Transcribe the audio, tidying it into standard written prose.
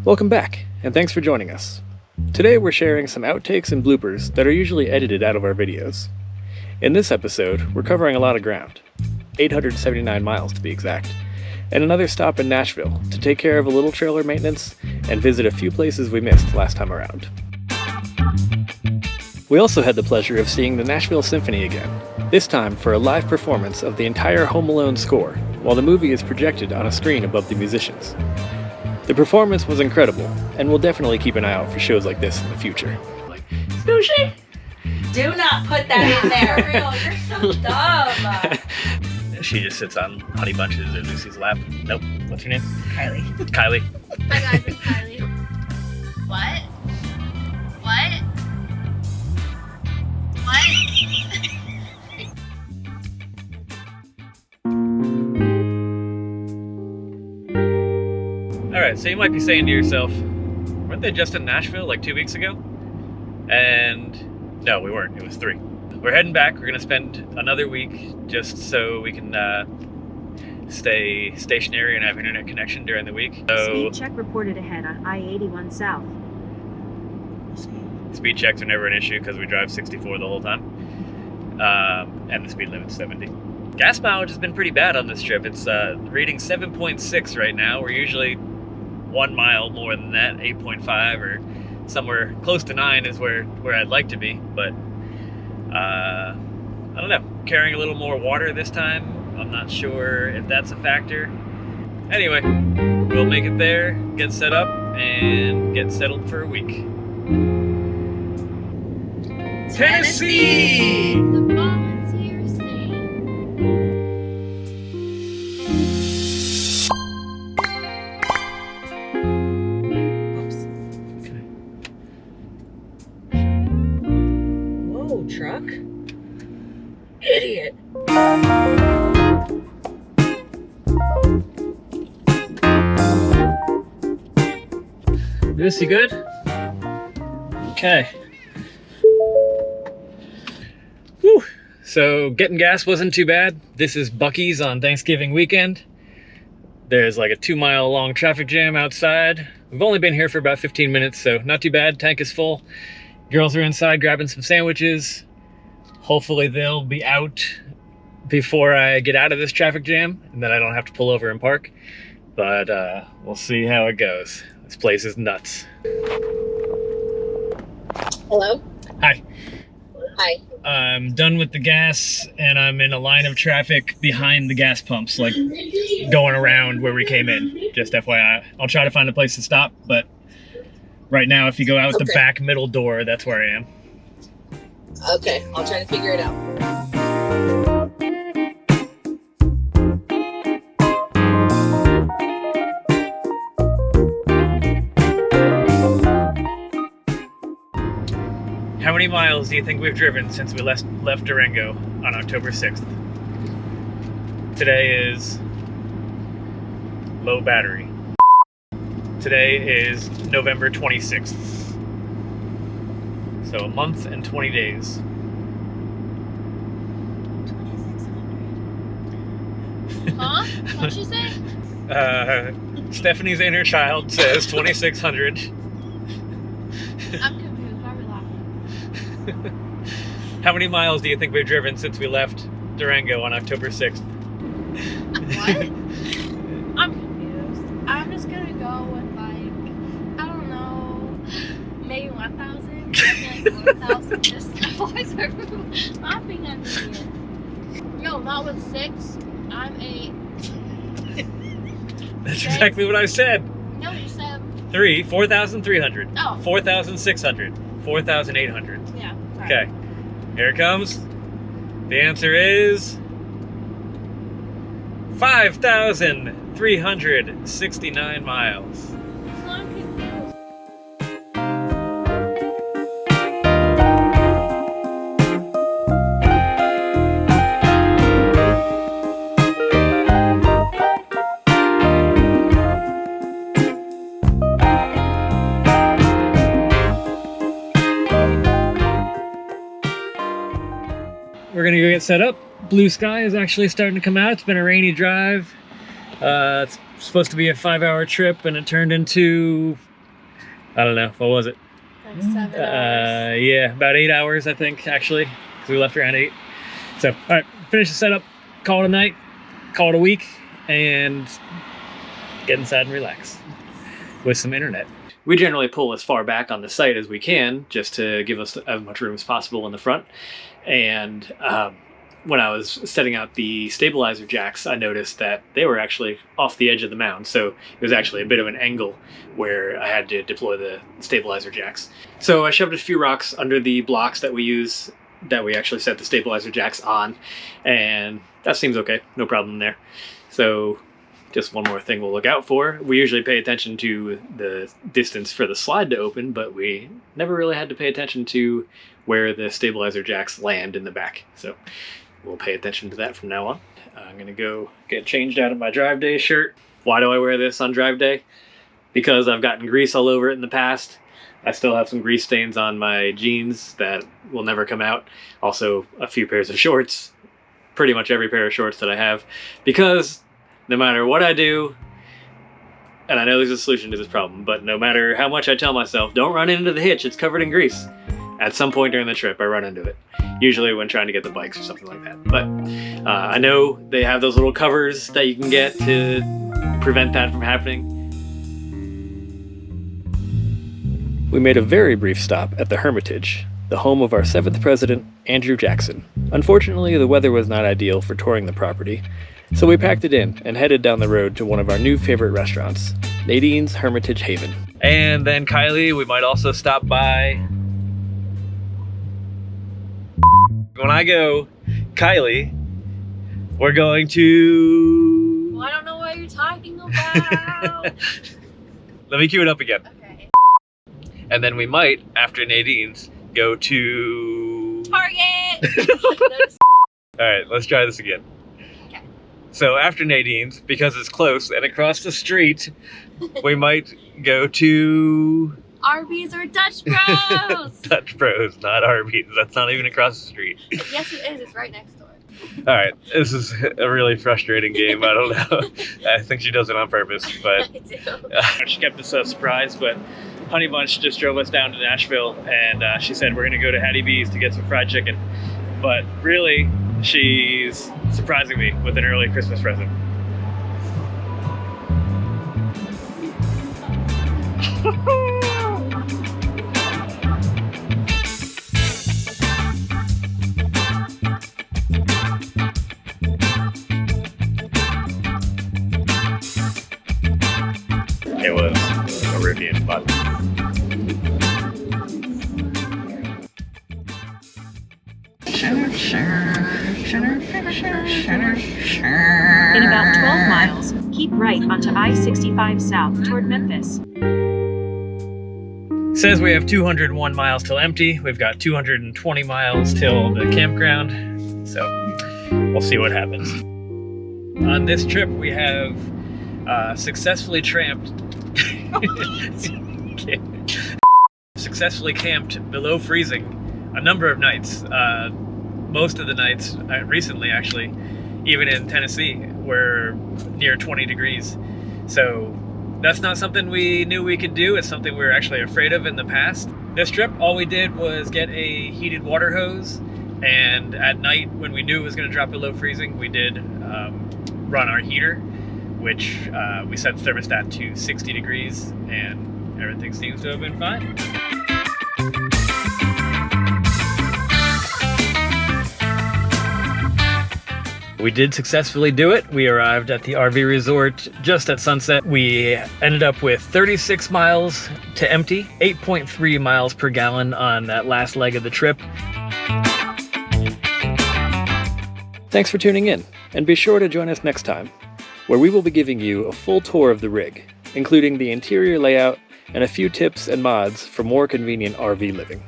Welcome back, and thanks for joining us. Today we're sharing some outtakes and bloopers that are usually edited out of our videos. In this episode, we're covering a lot of ground, 879 miles to be exact, and another stop in Nashville to take care of a little trailer maintenance and visit a few places we missed last time around. We also had the pleasure of seeing the Nashville Symphony again, this time for a live performance of the entire Home Alone score, while the movie is projected on a screen above the musicians. The performance was incredible, and we'll definitely keep an eye out for shows like this in the future. Sushi? Do not put that in there. For real, you're so dumb. She just sits on Honey Bunches at Lucy's lap. Nope. What's her name? Kylie. Kylie. Hi guys, it's Kylie. What? What? Alright, so you might be saying to yourself, weren't they just in Nashville like 2 weeks ago? And no, we weren't. It was 3. We're heading back. We're going to spend another week just so we can stay stationary and have internet connection during the week. So Speed check reported ahead on I-81 South. speed checks are never an issue because we drive 64 the whole time. And the speed limit's 70. Gas mileage has been pretty bad on this trip. It's reading 7.6 right now. We're usually 1 mile more than that, 8.5 or somewhere close to 9 is where I'd like to be. But I don't know. Carrying a little more water this time. I'm not sure if that's a factor. Anyway, we'll make it there, get set up, and get settled for a week. Tennessee! The volunteer state. Whoa, truck. Idiot. Lucy, good? Okay. Whew. So getting gas wasn't too bad. This is Buc-ee's on Thanksgiving weekend. There's like a 2-mile long traffic jam outside. We've only been here for about 15 minutes, so not too bad. Tank is full. Girls are inside grabbing some sandwiches. Hopefully they'll be out before I get out of this traffic jam and then I don't have to pull over and park. But we'll see how it goes. This place is nuts. Hello? Hi. Hi. I'm done with the gas and I'm in a line of traffic behind the gas pumps, like going around where we came in. Just FYI. I'll try to find a place to stop, but right now if you go out the back middle door, that's where I am. Okay, I'll try to figure it out. How many miles do you think we've driven since we left Durango on October 6th? Today is low battery. Today is November 26th. So a month and 20 days. 2,600. Huh? What'd you say? Stephanie's inner child says 2,600. I'm confused. Why are we laughing? How many miles do you think we've driven since we left Durango on October 6th? What? I'm confused. I'm just gonna go with like, I don't know, maybe 1,000. I feel like 1,000. Just why is everyone laughing at me here? Yo, not with 6. I'm 8. That's exactly what I said. No, you said 3, 4,300. Oh. 4,600. 4,800. Yeah. Sorry. Okay, here it comes. The answer is 5,369 miles. So I'm confused. We're gonna go get set up. Blue sky is actually starting to come out. It's been a rainy drive. It's supposed to be a 5-hour trip and it turned into I don't know, what was it? Like 7 hours. Yeah, about 8 hours, I think, actually, because we left around 8. So, all right, finish the setup, call it a night, call it a week, and get inside and relax with some internet. We generally pull as far back on the site as we can, just to give us as much room as possible in the front. And when I was setting out the stabilizer jacks, I noticed that they were actually off the edge of the mound. So it was actually a bit of an angle where I had to deploy the stabilizer jacks. So I shoved a few rocks under the blocks that we use, that we actually set the stabilizer jacks on. And that seems okay, no problem there. So just one more thing we'll look out for. We usually pay attention to the distance for the slide to open, but we never really had to pay attention to where the stabilizer jacks land in the back. So we'll pay attention to that from now on. I'm gonna go get changed out of my drive day shirt. Why do I wear this on drive day? Because I've gotten grease all over it in the past. I still have some grease stains on my jeans that will never come out. Also a few pairs of shorts, pretty much every pair of shorts that I have, because no matter what I do, and I know there's a solution to this problem, but no matter how much I tell myself, don't run into the hitch, it's covered in grease. At some point during the trip, I run into it. Usually when trying to get the bikes or something like that. But I know they have those little covers that you can get to prevent that from happening. We made a very brief stop at the Hermitage, the home of our 7th president, Andrew Jackson. Unfortunately, the weather was not ideal for touring the property, so we packed it in and headed down the road to one of our new favorite restaurants, Nadine's Hermitage Haven. And then Kylie, we might also stop by. When I go, Kylie, we're going to... Well, I don't know what you're talking about. Let me cue it up again. Okay. And then we might, after Nadine's, go to... Target! All right, let's try this again. Okay. So after Nadine's, because it's close and across the street, we might go to... Arby's or Dutch Bros! Dutch Bros, not Arby's. That's not even across the street. Yes, it is. It's right next door. All right, this is a really frustrating game. I don't know. I think she does it on purpose, but I do. she kept us surprised. But Honey Bunch just drove us down to Nashville, and she said we're gonna go to Hattie B's to get some fried chicken. But really, she's surprising me with an early Christmas present. It was a Rivian, but In about 12 miles, keep right onto I-65 south toward Memphis. says we have 201 miles till empty. We've got 220 miles till the campground. So we'll see what happens. On this trip, we have successfully camped below freezing a number of nights. Most of the nights recently, actually, even in Tennessee, were near 20 degrees. So that's not something we knew we could do. It's something we were actually afraid of in the past. This trip, all we did was get a heated water hose, and at night, when we knew it was going to drop below freezing, we did run our heater, which we set the thermostat to 60 degrees, and everything seems to have been fine. We did successfully do it. We arrived at the RV resort just at sunset. We ended up with 36 miles to empty, 8.3 miles per gallon on that last leg of the trip. Thanks for tuning in, and be sure to join us next time, where we will be giving you a full tour of the rig, including the interior layout and a few tips and mods for more convenient RV living.